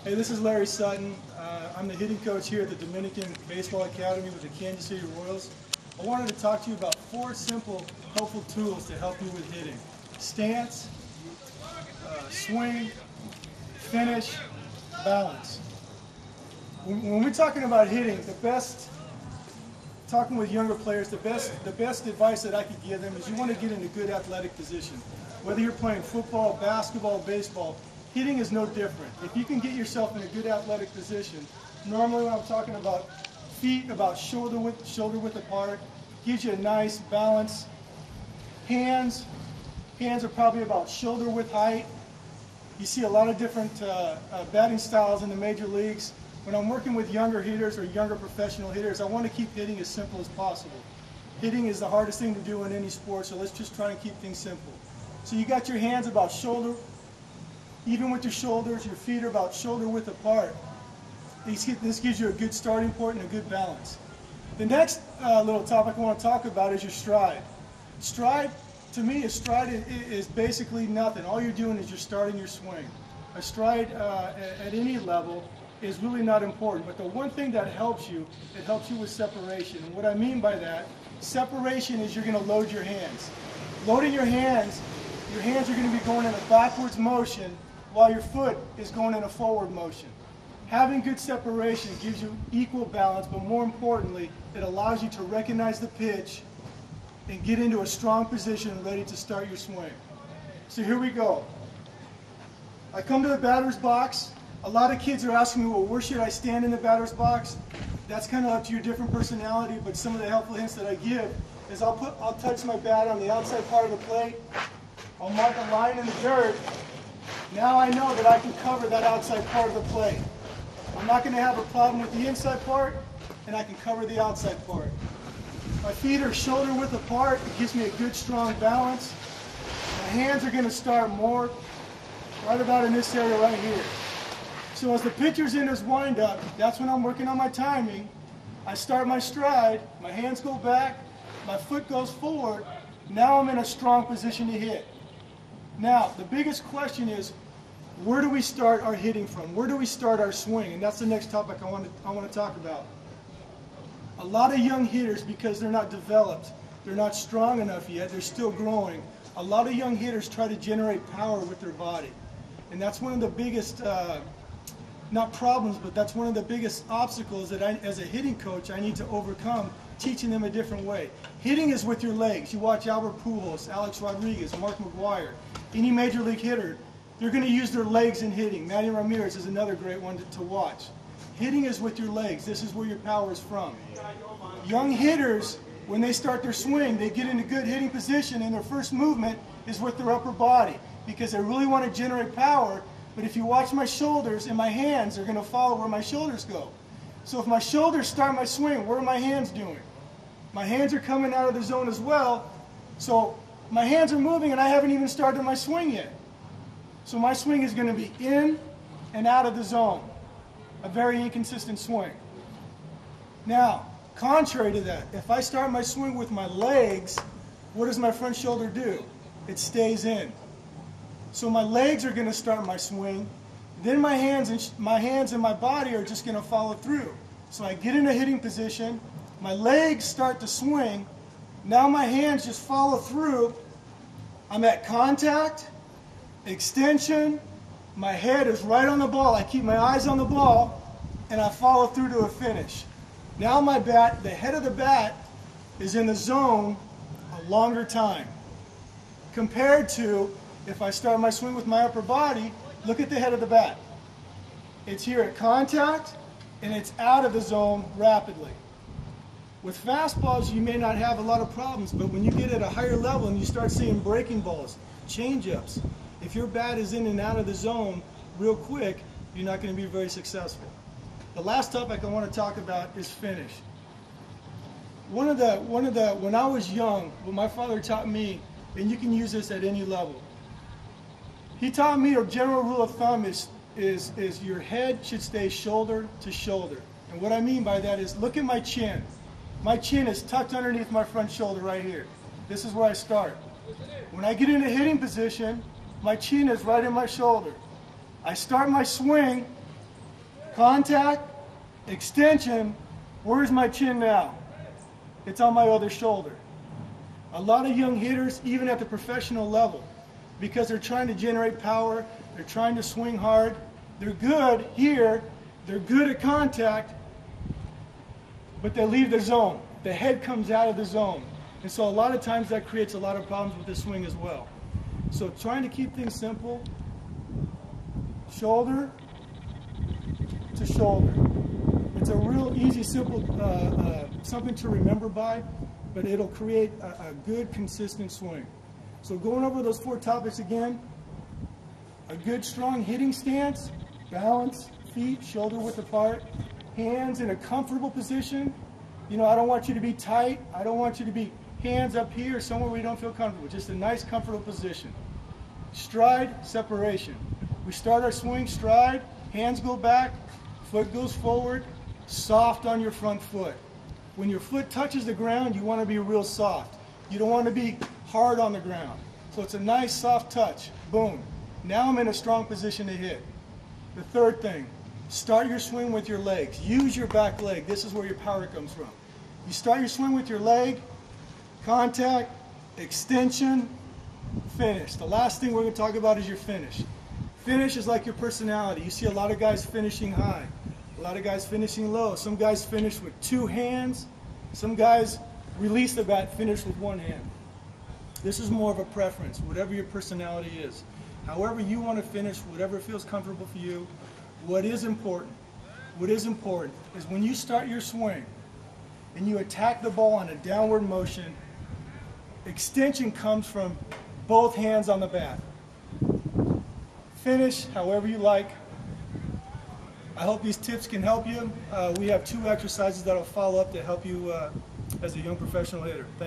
Hey, this is Larry Sutton. I'm the hitting coach here at the Dominican Baseball Academy with the Kansas City Royals. I wanted to talk to you about 4 simple, helpful tools to help you with hitting. Stance, swing, finish, balance. When we're talking about hitting, talking with younger players, the best advice that I could give them is you want to get in a good athletic position. Whether you're playing football, basketball, baseball, hitting is no different. If you can get yourself in a good athletic position, normally when I'm talking about feet about shoulder width apart, gives you a nice balance. Hands are probably about shoulder width height. You see a lot of different batting styles in the major leagues. When I'm working with younger hitters or younger professional hitters, I want to keep hitting as simple as possible. Hitting is the hardest thing to do in any sport, so let's just try and keep things simple. So you got your hands about shoulder, even with your shoulders, your feet are about shoulder width apart. This gives you a good starting point and a good balance. The next little topic I want to talk about is your stride. Stride, to me, is basically nothing. All you're doing is you're starting your swing. A stride at any level is really not important, but the one thing that helps you, it helps you with separation. And what I mean by that, separation is you're going to load your hands. Loading your hands are going to be going in a backwards motion while your foot is going in a forward motion. Having good separation gives you equal balance, but more importantly, it allows you to recognize the pitch and get into a strong position ready to start your swing. So here we go. I come to the batter's box. A lot of kids are asking me, well, where should I stand in the batter's box? That's kind of up to your different personality, but some of the helpful hints that I give is I'll touch my bat on the outside part of the plate. I'll mark a line in the dirt. Now I know that I can cover that outside part of the plate. I'm not going to have a problem with the inside part, and I can cover the outside part. My feet are shoulder width apart. It gives me a good, strong balance. My hands are going to start more right about in this area right here. So as the pitcher's in his windup, that's when I'm working on my timing. I start my stride, my hands go back, my foot goes forward. Now I'm in a strong position to hit. Now, the biggest question is, where do we start our hitting from? Where do we start our swing? And that's the next topic I want to talk about. A lot of young hitters, because they're not developed, they're not strong enough yet, they're still growing. A lot of young hitters try to generate power with their body. And that's one of the biggest, not problems, but that's one of the biggest obstacles that as a hitting coach, I need to overcome, teaching them a different way. Hitting is with your legs. You watch Albert Pujols, Alex Rodriguez, Mark McGwire, any major league hitter, they're going to use their legs in hitting. Manny Ramirez is another great one to watch. Hitting is with your legs. This is where your power is from. Young hitters, when they start their swing, they get in a good hitting position, and their first movement is with their upper body because they really want to generate power. But if you watch my shoulders and my hands, are going to follow where my shoulders go. So if my shoulders start my swing, what are my hands doing? My hands are coming out of the zone as well. So my hands are moving and I haven't even started my swing yet. So my swing is going to be in and out of the zone. A very inconsistent swing. Now, contrary to that, if I start my swing with my legs, what does my front shoulder do? It stays in. So my legs are going to start my swing. Then my hands and my body are just going to follow through. So I get in a hitting position. My legs start to swing. Now my hands just follow through. I'm at contact, extension. My head is right on the ball. I keep my eyes on the ball, and I follow through to a finish. Now my bat, the head of the bat, is in the zone a longer time. Compared to if I start my swing with my upper body, look at the head of the bat. It's here at contact, and it's out of the zone rapidly. With fastballs, you may not have a lot of problems, but when you get at a higher level and you start seeing breaking balls, change-ups, if your bat is in and out of the zone real quick, you're not going to be very successful. The last topic I want to talk about is finish. When I was young, what my father taught me, and you can use this at any level, he taught me a general rule of thumb is your head should stay shoulder to shoulder. And what I mean by that is, look at my chin. My chin is tucked underneath my front shoulder right here. This is where I start. When I get in a hitting position, my chin is right in my shoulder. I start my swing, Contact, extension. Where's my chin now? It's on my other shoulder. A lot of young hitters, even at the professional level, because they're trying to generate power, they're trying to swing hard, they're good here, they're good at contact, but they leave the zone. The head comes out of the zone. And so a lot of times that creates a lot of problems with the swing as well. So trying to keep things simple, shoulder to shoulder. It's a real easy, simple, something to remember by, but it'll create a good, consistent swing. So going over those 4 topics again, a good, strong hitting stance, balance, feet, shoulder width apart, hands in a comfortable position. You know, I don't want you to be tight. I don't want you to be hands up here, somewhere where you don't feel comfortable. Just a nice, comfortable position. Stride, separation. We start our swing, stride, hands go back, foot goes forward, soft on your front foot. When your foot touches the ground, you want to be real soft. You don't want to be hard on the ground. So it's a nice, soft touch. Boom. Now I'm in a strong position to hit. The third thing, start your swing with your legs. Use your back leg. This is where your power comes from. You start your swing with your leg, contact, extension, finish. The last thing we're going to talk about is your finish. Finish is like your personality. You see a lot of guys finishing high, a lot of guys finishing low. Some guys finish with 2 hands. Some guys release the bat, finish with 1 hand. This is more of a preference, whatever your personality is. However you want to finish, whatever feels comfortable for you. What is important is when you start your swing and you attack the ball on a downward motion, extension comes from both hands on the bat. Finish however you like. I hope these tips can help you. We have 2 exercises that will follow up to help you as a young professional hitter.